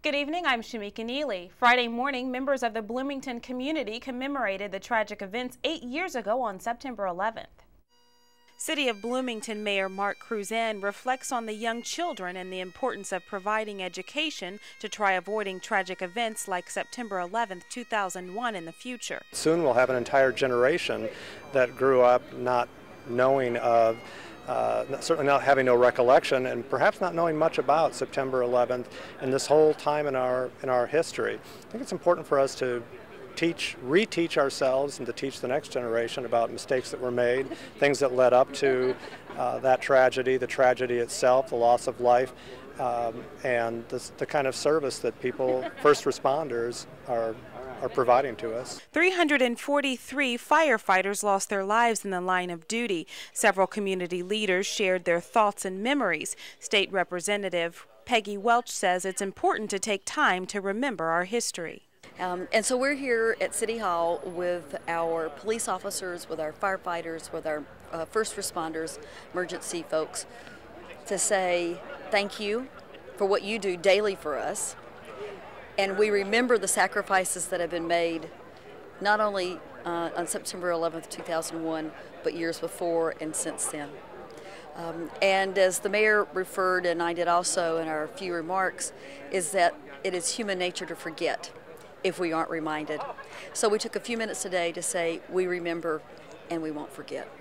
Good evening, I'm Shameka Neely. Friday morning, members of the Bloomington community commemorated the tragic events 8 years ago on September 11th. City of Bloomington Mayor Mark Cruzan reflects on the young children and the importance of providing education to try avoiding tragic events like September 11th, 2001 in the future. Soon we'll have an entire generation that grew up not knowing of certainly not having no recollection and perhaps not knowing much about September 11th and this whole time in our history. I think it's important for us to reteach ourselves and to teach the next generation about mistakes that were made, things that led up to that tragedy, the tragedy itself, the loss of life, and the kind of service that people, first responders, are providing to us. 343 firefighters lost their lives in the line of duty. Several community leaders shared their thoughts and memories. State Representative Peggy Welch says it's important to take time to remember our history. And so we're here at City Hall with our police officers, with our firefighters, with our first responders, emergency folks, to say thank you for what you do daily for us. And we remember the sacrifices that have been made, not only on September 11th, 2001, but years before and since then. And as the mayor referred, and I did also in our few remarks, is that it is human nature to forget if we aren't reminded. So we took a few minutes today to say we remember and we won't forget.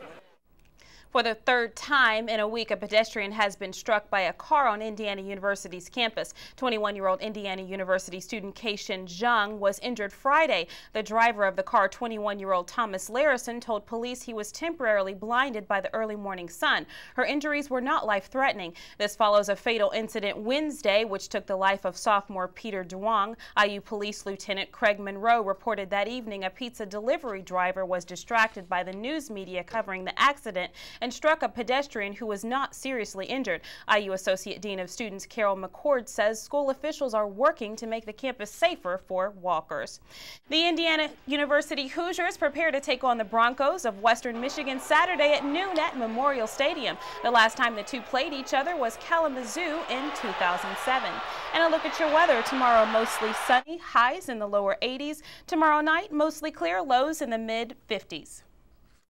For the third time in a week, a pedestrian has been struck by a car on Indiana University's campus. 21-year-old Indiana University student Kaishin Zhang was injured Friday. The driver of the car, 21-year-old Thomas Larison, told police he was temporarily blinded by the early morning sun. Her injuries were not life-threatening. This follows a fatal incident Wednesday, which took the life of sophomore Peter Duong. IU Police Lieutenant Craig Monroe reported that evening a pizza delivery driver was distracted by the news media covering the accident and struck a pedestrian who was not seriously injured. IU Associate Dean of Students Carol McCord says school officials are working to make the campus safer for walkers. The Indiana University Hoosiers prepare to take on the Broncos of Western Michigan Saturday at noon at Memorial Stadium. The last time the two played each other was Kalamazoo in 2007. And a look at your weather. Tomorrow mostly sunny, highs in the lower 80s. Tomorrow night mostly clear, lows in the mid 50s.